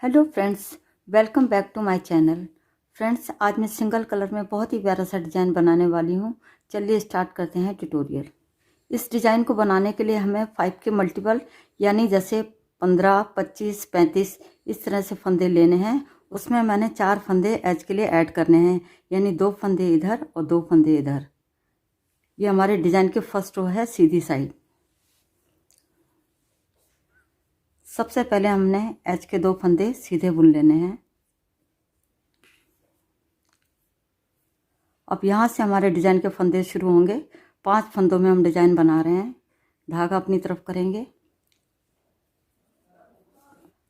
Hello friends, welcome back to my channel. Friends, आज मैं single colour में बहुत ही प्यारा सा डिज़ाइन बनाने वाली हूँ। चलिए स्टार्ट करते हैं ट्यूटोरियल। इस डिज़ाइन को बनाने के लिए हमें 5 के मल्टीपल यानी जैसे 15, 25, 35 इस तरह से फंदे लेने हैं। उसमें मैंने 4 फंदे एज के लिए ऐड करने हैं, यानी 2 फंदे इधर और 2 फंदे इधर। ये हमारे डिज़ाइन के फर्स्ट रो है सीधी साइड। सबसे पहले हमने एज के 2 फंदे सीधे बुन लेने हैं। अब यहाँ से हमारे डिज़ाइन के फंदे शुरू होंगे। 5 फंदों में हम डिज़ाइन बना रहे हैं। धागा अपनी तरफ करेंगे,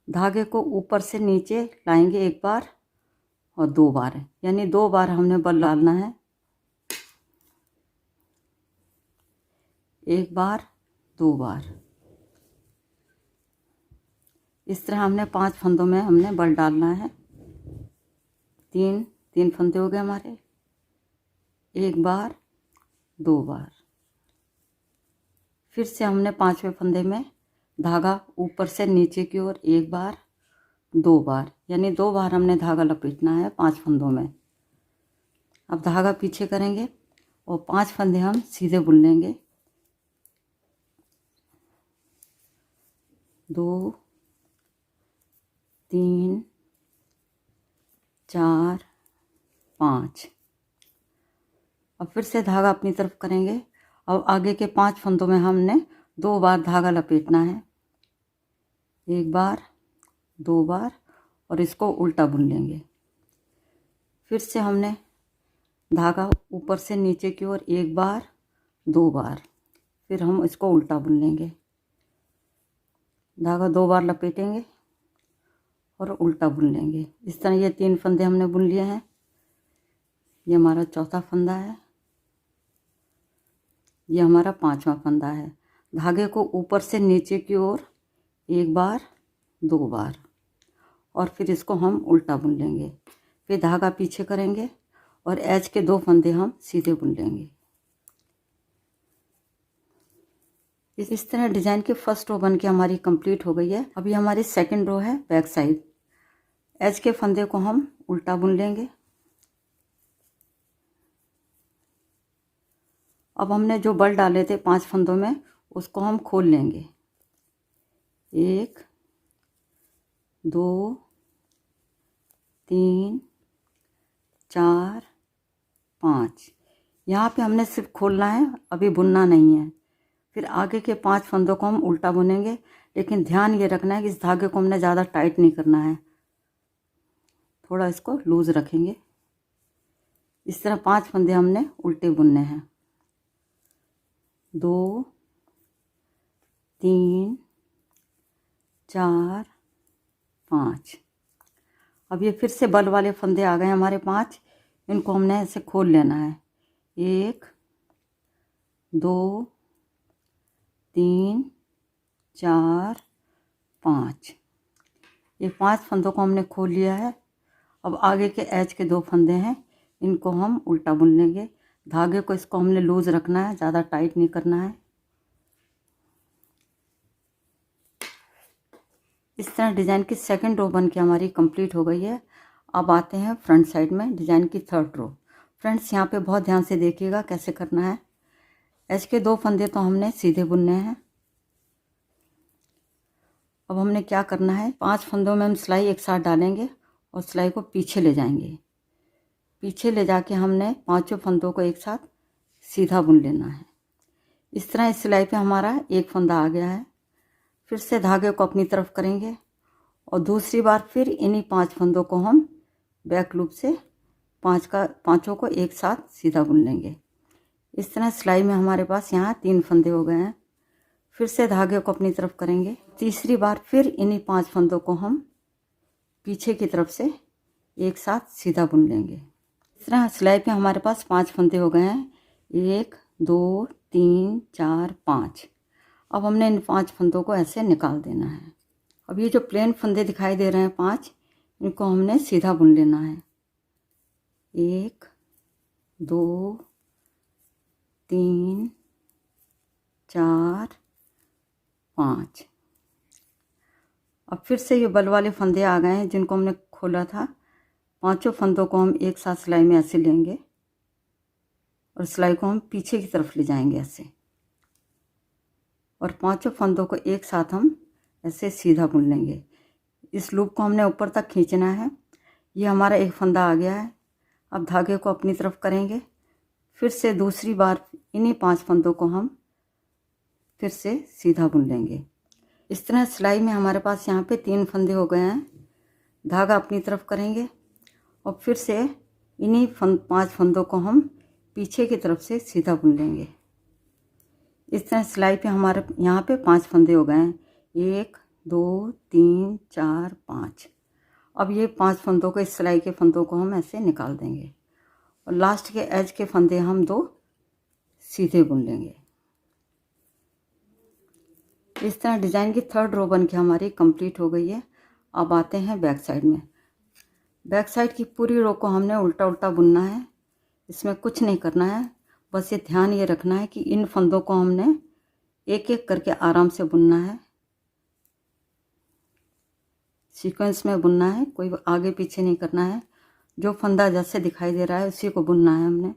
धागे को ऊपर से नीचे लाएंगे एक बार और 2 बार, यानी 2 बार हमने बल डालना है। एक बार, 2 बार, इस तरह हमने 5 फंदों में हमने बल डालना है। 3 फंदे हो गए हमारे। एक बार, 2 बार, फिर से हमने 5वें फंदे में धागा ऊपर से नीचे की ओर एक बार, 2 बार, यानी 2 बार हमने धागा लपेटना है 5 फंदों में। अब धागा पीछे करेंगे और 5 फंदे हम सीधे बुन लेंगे। 2, 3, 4, 5। अब फिर से धागा अपनी तरफ करेंगे। अब आगे के 5 फंदों में हमने 2 बार धागा लपेटना है। एक बार, 2 बार, और इसको उल्टा बुन लेंगे। फिर से हमने धागा ऊपर से नीचे की ओर एक बार, 2 बार, फिर हम इसको उल्टा बुन लेंगे। धागा 2 बार लपेटेंगे और उल्टा बुन लेंगे। इस तरह ये 3 फंदे हमने बुन लिए हैं। ये हमारा चौथा फंदा है, ये हमारा 5वां फंदा है। धागे को ऊपर से नीचे की ओर एक बार, 2 बार, और फिर इसको हम उल्टा बुन लेंगे। फिर धागा पीछे करेंगे और एज के 2 फंदे हम सीधे बुन लेंगे। इस तरह डिज़ाइन की फर्स्ट रो बन के हमारी कंप्लीट हो गई है। अभी हमारी सेकंड रो है बैक साइड। एज के फंदे को हम उल्टा बुन लेंगे। अब हमने जो बल डाले थे 5 फंदों में उसको हम खोल लेंगे। 1, 2, 3, 4, 5। यहाँ पे हमने सिर्फ खोलना है, अभी बुनना नहीं है। फिर आगे के 5 फंदों को हम उल्टा बुनेंगे, लेकिन ध्यान ये रखना है कि इस धागे को हमने ज़्यादा टाइट नहीं करना है, थोड़ा इसको लूज़ रखेंगे। इस तरह 5 फंदे हमने उल्टे बुनने हैं। 2, 3, 4, 5। अब ये फिर से बल वाले फंदे आ गए हमारे 5। इनको हमने ऐसे खोल लेना है। 1, 2, 3, 4, 5। ये 5 फंदों को हमने खोल लिया है। अब आगे के एज के 2 फंदे हैं, इनको हम उल्टा बुन लेंगे। धागे को इसको हमने लूज़ रखना है, ज़्यादा टाइट नहीं करना है। इस तरह डिज़ाइन की सेकंड रो बन के हमारी कंप्लीट हो गई है। अब आते हैं फ्रंट साइड में डिज़ाइन की थर्ड रो। फ्रेंड्स, यहाँ पे बहुत ध्यान से देखिएगा कैसे करना है। एज के 2 फंदे तो हमने सीधे बुनने हैं। अब हमने क्या करना है, 5 फंदों में हम सिलाई एक साथ डालेंगे और सिलाई को पीछे ले जाएंगे। पीछे ले जाके हमने 5 फंदों को एक साथ सीधा बुन लेना है। इस तरह इस सिलाई पे हमारा एक फंदा आ गया है। फिर से धागे को अपनी तरफ करेंगे और दूसरी बार फिर इन्हीं 5 फंदों को हम बैक लूप से 5 को एक साथ सीधा बुन लेंगे। इस तरह सिलाई में हमारे पास यहाँ 3 फंदे हो गए हैं। फिर से धागे को अपनी तरफ करेंगे। तीसरी बार फिर इन्हीं 5 फंदों को हम पीछे की तरफ से एक साथ सीधा बुन लेंगे। इस तरह सिलाई पे हमारे पास 5 फंदे हो गए हैं। 1, 2, 3, 4, 5। अब हमने इन 5 फंदों को ऐसे निकाल देना है। अब ये जो प्लेन फंदे दिखाई दे रहे हैं 5, इनको हमने सीधा बुन लेना है। 1, 2, 3, 4, 5। अब फिर से ये बल वाले फंदे आ गए हैं जिनको हमने खोला था। पांचों फंदों को हम एक साथ सिलाई में ऐसे लेंगे और सिलाई को हम पीछे की तरफ ले जाएंगे ऐसे, और पांचों फंदों को एक साथ हम ऐसे सीधा बुन लेंगे। इस लूप को हमने ऊपर तक खींचना है। ये हमारा एक फंदा आ गया है। अब धागे को अपनी तरफ करेंगे, फिर से दूसरी बार इन्हीं 5 फंदों को हम फिर से सीधा बुन लेंगे। इस तरह सिलाई में हमारे पास यहाँ पे 3 फंदे हो गए हैं। धागा अपनी तरफ करेंगे और फिर से इन्हीं 5 फंदों को हम पीछे की तरफ से सीधा बुन लेंगे। इस तरह सिलाई पे हमारे यहाँ पे 5 फंदे हो गए हैं। 1 2 3 4 5। अब ये 5 फंदों को, इस सिलाई के फंदों को हम ऐसे निकाल देंगे और लास्ट के एज के फंदे हम 2 सीधे बुन लेंगे। इस तरह डिज़ाइन की 3rd रो बन के हमारी कंप्लीट हो गई है। अब आते हैं बैक साइड में। बैक साइड की पूरी रो को हमने उल्टा उल्टा बुनना है। इसमें कुछ नहीं करना है, बस ये ध्यान ये रखना है कि इन फंदों को हमने एक एक करके आराम से बुनना है, सीक्वेंस में बुनना है, कोई आगे पीछे नहीं करना है। जो फंदा जैसे दिखाई दे रहा है उसी को बुनना है हमने।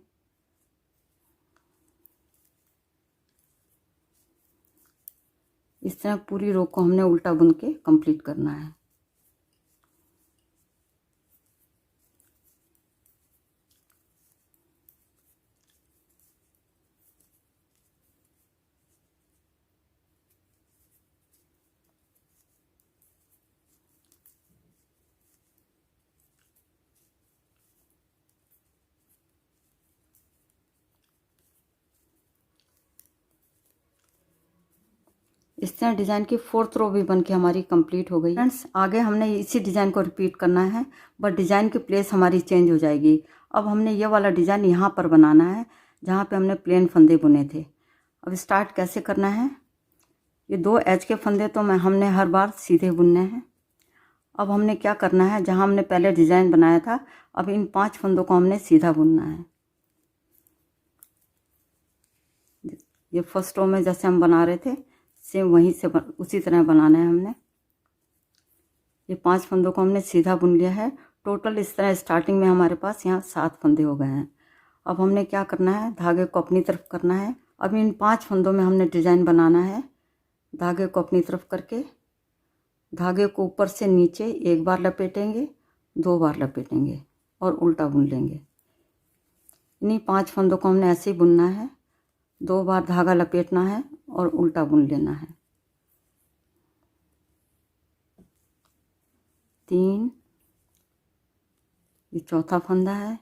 इस तरह पूरी रो को हमने उल्टा बुन के कंप्लीट करना है। इस तरह डिज़ाइन की 4th रो भी बन के हमारी कंप्लीट हो गई। फ्रेंड्स, आगे हमने इसी डिज़ाइन को रिपीट करना है, बट डिज़ाइन की प्लेस हमारी चेंज हो जाएगी। अब हमने ये वाला डिज़ाइन यहाँ पर बनाना है जहाँ पे हमने प्लेन फंदे बुने थे। अब स्टार्ट कैसे करना है, ये 2 एज के फंदे तो हमने हर बार सीधे बुनने हैं। अब हमने क्या करना है, जहाँ हमने पहले डिज़ाइन बनाया था अब इन 5 फंदों को हमने सीधा बुनना है। ये फर्स्ट रो में जैसे हम बना रहे थे सेम वहीं से उसी तरह बनाना है हमने। ये 5 फंदों को हमने सीधा बुन लिया है। टोटल इस तरह स्टार्टिंग में हमारे पास यहाँ 7 फंदे हो गए हैं। अब हमने क्या करना है, धागे को अपनी तरफ करना है। अब इन 5 फंदों में हमने डिज़ाइन बनाना है। धागे को अपनी तरफ करके धागे को ऊपर से नीचे 1 बार लपेटेंगे, 2 बार लपेटेंगे और उल्टा बुन लेंगे। इन्हीं 5 फंदों को हमने ऐसे ही बुनना है। 2 बार धागा लपेटना है और उल्टा बुन लेना है। 3, ये चौथा फंदा है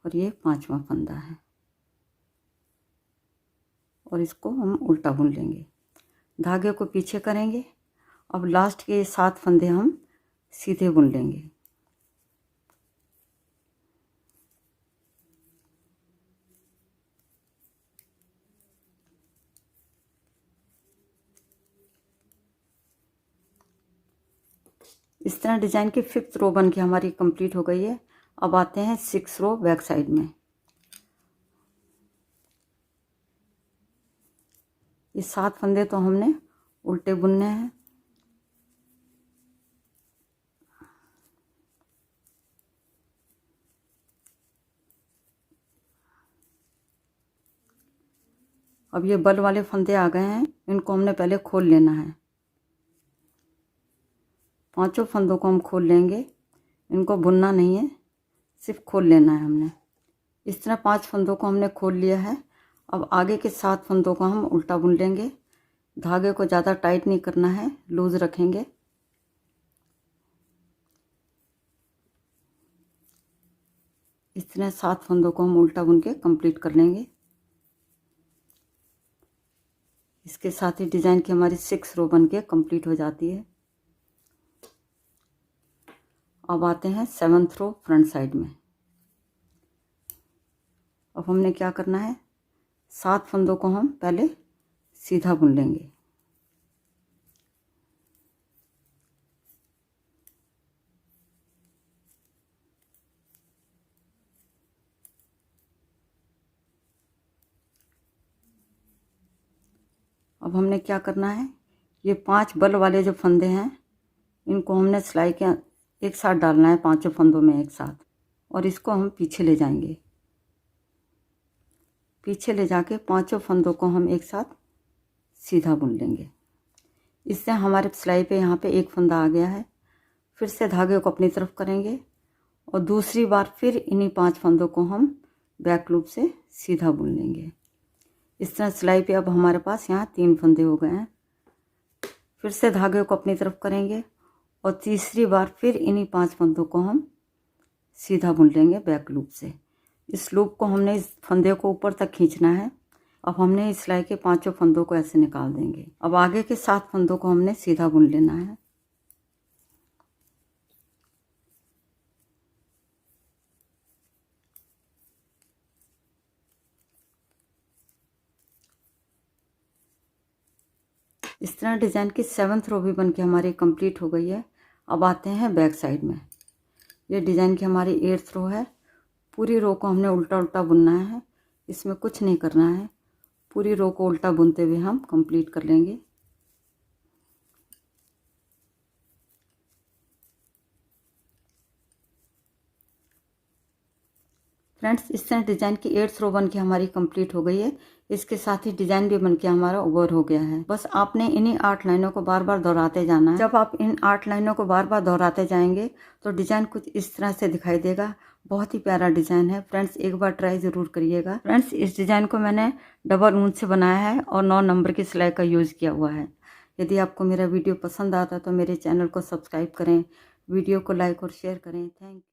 और ये 5वां फंदा है और इसको हम उल्टा बुन लेंगे। धागे को पीछे करेंगे। अब लास्ट के 7 फंदे हम सीधे बुन लेंगे। इस तरह डिज़ाइन की 5th रो बन के हमारी कंप्लीट हो गई है। अब आते हैं 6th रो बैक साइड में। ये 7 फंदे तो हमने उल्टे बुनने हैं। अब ये बल वाले फंदे आ गए हैं, इनको हमने पहले खोल लेना है। 5 फंदों को हम खोल लेंगे, इनको बुनना नहीं है, सिर्फ खोल लेना है हमने। इस तरह 5 फंदों को हमने खोल लिया है। अब आगे के 7 फंदों को हम उल्टा बुन लेंगे। धागे को ज़्यादा टाइट नहीं करना है, लूज रखेंगे। इस तरह 7 फंदों को हम उल्टा बुन के कंप्लीट कर लेंगे। इसके साथ ही डिज़ाइन की हमारी 6 रो बन के कंप्लीट हो जाती है। अब आते हैं 7th रो फ्रंट साइड में। अब हमने क्या करना है, 7 फंदों को हम पहले सीधा बुन लेंगे। अब हमने क्या करना है, ये 5 बल वाले जो फंदे हैं इनको हमने सिलाई के एक साथ डालना है, 5 फंदों में एक साथ, और इसको हम पीछे ले जाएंगे। पीछे ले जाके 5 फंदों को हम एक साथ सीधा बुन लेंगे। इससे हमारे सिलाई पे यहाँ पे एक फंदा आ गया है। फिर से धागे को अपनी तरफ करेंगे और दूसरी बार फिर इन्हीं 5 फंदों को हम बैक लूप से सीधा बुन लेंगे। इस तरह सिलाई पे अब हमारे पास यहाँ 3 फंदे हो गए हैं। फिर से धागे को अपनी तरफ करेंगे और तीसरी बार फिर इन्हीं 5 फंदों को हम सीधा बुन लेंगे बैक लूप से। इस लूप को हमने इस फंदे को ऊपर तक खींचना है। अब हमने इस सिलाई के 5 फंदों को ऐसे निकाल देंगे। अब आगे के 7 फंदों को हमने सीधा बुन लेना है। इस तरह डिज़ाइन की 7th रो भी बन के हमारी कंप्लीट हो गई है। अब आते हैं बैक साइड में। ये डिज़ाइन की हमारी 8th रो है। पूरी रो को हमने उल्टा उल्टा बुनना है, इसमें कुछ नहीं करना है। पूरी रो को उल्टा बुनते हुए हम कंप्लीट कर लेंगे। फ्रेंड्स, इस तरह डिज़ाइन की 8th रो बन के हमारी कंप्लीट हो गई है। इसके साथ ही डिज़ाइन भी बन के हमारा ओवर हो गया है। बस आपने इन्हीं 8 लाइनों को बार बार दोहराते जाना है। जब आप इन 8 लाइनों को बार बार दोहराते जाएंगे तो डिज़ाइन कुछ इस तरह से दिखाई देगा। बहुत ही प्यारा डिज़ाइन है फ्रेंड्स, एक बार ट्राई ज़रूर करिएगा। फ्रेंड्स, इस डिज़ाइन को मैंने डबल ऊन से बनाया है और 9 नंबर की सिलाई का यूज़ किया हुआ है। यदि आपको मेरा वीडियो पसंद आता है तो मेरे चैनल को सब्सक्राइब करें, वीडियो को लाइक और शेयर करें। Thank you.